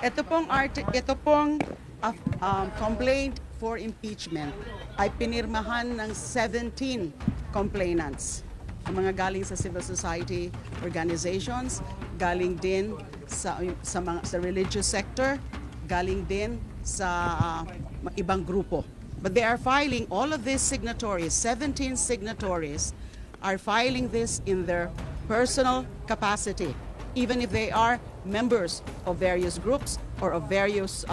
Ito pong complaint for impeachment ay pinirmahan ng 17 complainants. Ang mga galing sa civil society organizations, galing din sa religious sector, galing din sa ibang grupo. But they are filing, all of these signatories, 17 signatories, are filing this in their personal capacity, even if they are members of various groups or of various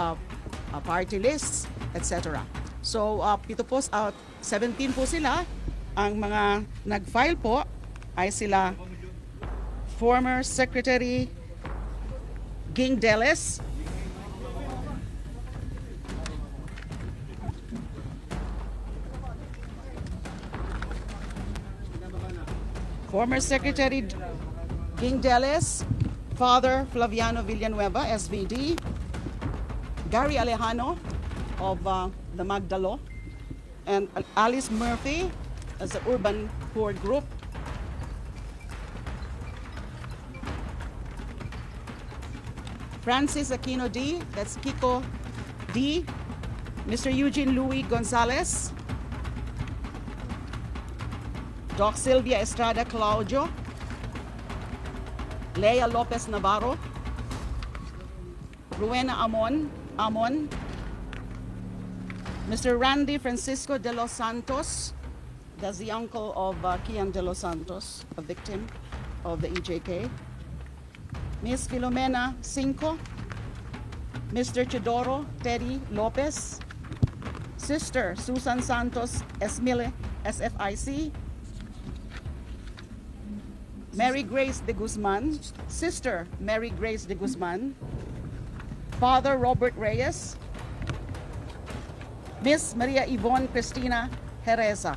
party lists, etc. So, 17 po sila. Ang mga nag-file po ay sila former Secretary Ging Deles, former Secretary Ging Deles, Father Flaviano Villanueva, SVD, Gary Alejano of the Magdalo, and Alice Murphy as the Urban Poor Group, Francis Aquino D, that's Kiko D, Mr. Eugene Louis Gonzalez, Doc Sylvia Estrada Claudio, Lea Lopez Navarro, Rowena Amon, Mr. Randy Francisco de los Santos, that's the uncle of Kian de los Santos, a victim of the EJK, Ms. Filomena Cinco, Mr. Chidoro Teddy Lopez, Sister Susan Santos Esmile, SFIC, Mary Grace de Guzman, Sister Mary Grace de Guzman, Father Robert Reyes, Miss Maria Yvonne Cristina Jereza.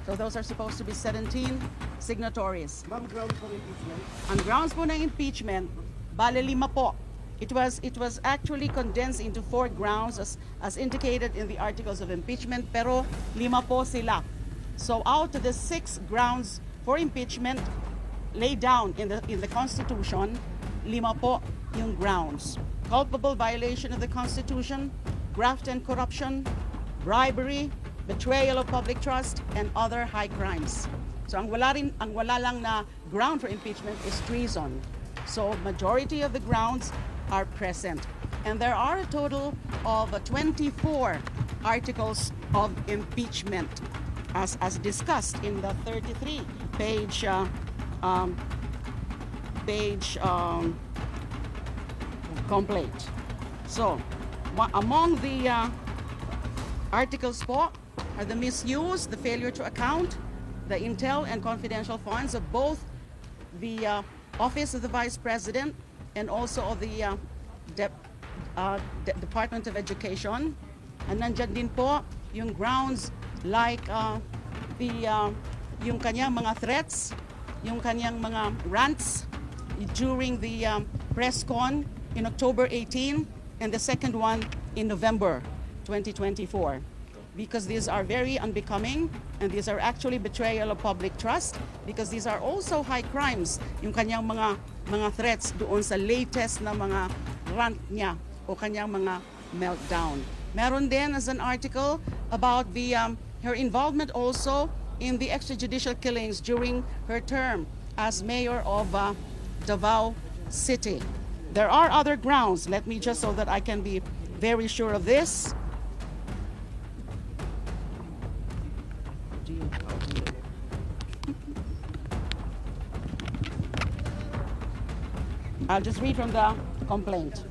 So those are supposed to be 17 signatories. Ma'am, grounds for impeachment? Ang grounds po ng impeachment, bale 5 po. It was actually condensed into 4 grounds as indicated in the articles of impeachment, pero 5 po sila. So out of the 6 grounds for impeachment laid down in the Constitution, 5 po yung grounds. Culpable violation of the Constitution, graft and corruption, bribery, betrayal of public trust, and other high crimes. So ang wala lang na ground for impeachment is treason. So majority of the grounds are present. And there are a total of 24 articles of impeachment as discussed in the 33 page complaint. So among the articles po are the misuse, the failure to account, the intel and confidential funds of both the Office of the Vice President and also of the Department of Education. And nandyan din po yung grounds like yung kanyang mga threats, yung kanyang mga rants during the press con in October 18 and the second one in November 2024. Because these are very unbecoming and these are actually betrayal of public trust because these are also high crimes, yung kanyang mga threats doon sa latest na mga rant niya o kanyang mga meltdown. Meron din as an article about her involvement also in the extrajudicial killings during her term as mayor of Davao City. There are other grounds, let me just so that I can be very sure of this. I'll just read from the complaint.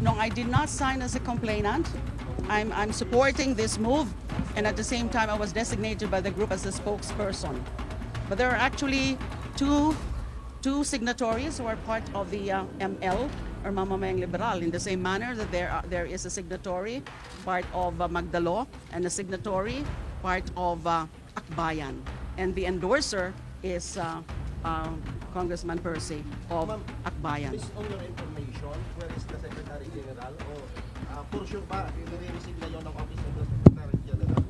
No, I did not sign as a complainant. I'm supporting this move, and at the same time, I was designated by the group as a spokesperson. But there are actually two signatories who are part of the ML, or Mamamayang Liberal, in the same manner that there is a signatory part of Magdalo and a signatory part of Akbayan. And the endorser is Congressman Percy of Akbayan. Based on your information, where is the Secretary General or for sure ba, i-receive na yun ng Office of the Secretary General,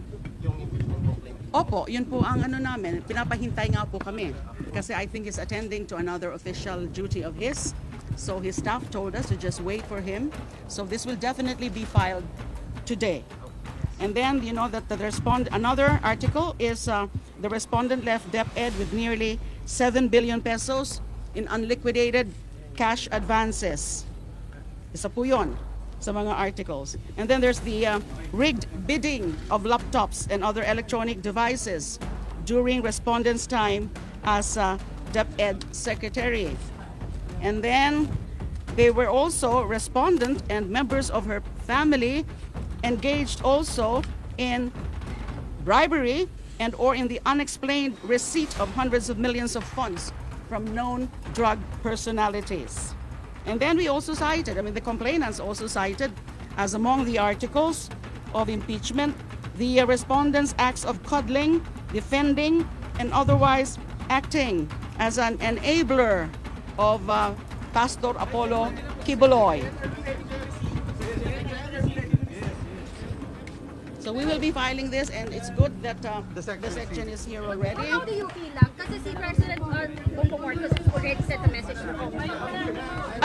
yung impeachment complaint? Opo, yun po ang ano namin. Pinapahintay nga po kami. Kasi I think he's attending to another official duty of his. So his staff told us to just wait for him. So this will definitely be filed today. And then, you know, that another article is the respondent left DepEd with nearly 7 billion pesos in unliquidated cash advances. Isa po yun sa mga articles. And then there's the rigged bidding of laptops and other electronic devices during respondents' time as DepEd secretary. And then they were also respondent and members of her family engaged also in bribery and or in the unexplained receipt of hundreds of millions of funds from known drug personalities. And then we also cited, the complainants also cited as among the articles of impeachment, the respondents' acts of coddling, defending, and otherwise acting as an enabler of Pastor Apollo Kibuloy. So we will be filing this, and it's good that the section is here already. How do you feel lang? Kasi si President Bongbong Marcos already sent a message to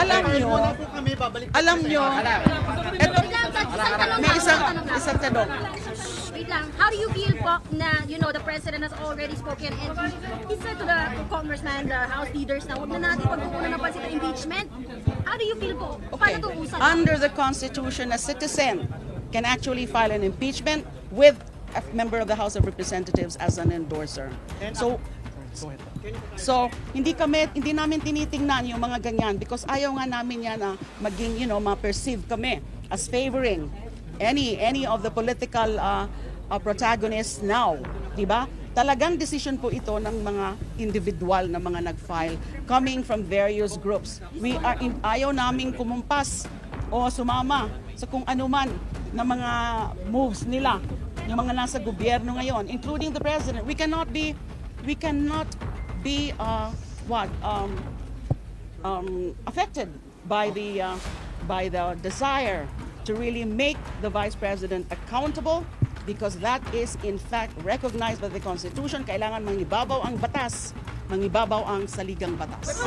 Alam nyo, may isang tanong. Wait lang, how do you feel po na, you know, the President has already spoken and he said to the congressman, the House leaders na huwag na natin pagkukunan ng pansin ng impeachment? How do you feel po? Okay. Paano ito usan? Under the Constitution, a citizen can actually file an impeachment with a member of the House of Representatives as an endorser. So hindi namin tinitingnan yung mga ganyan because ayaw nga namin yan na maging, ma-perceive kami as favoring any of the political protagonists now, di ba? Talagang decision po ito ng mga individual na mga nag-file coming from various groups. Ayaw naming kumumpas o sumama sa kung anuman na mga moves nila, yung mga nasa gobyerno ngayon, including the president. We cannot be affected by the desire to really make the vice president accountable, because that is in fact recognized by the Constitution. Kailangan mangibabaw ang batas, mangibabaw ang saligang batas.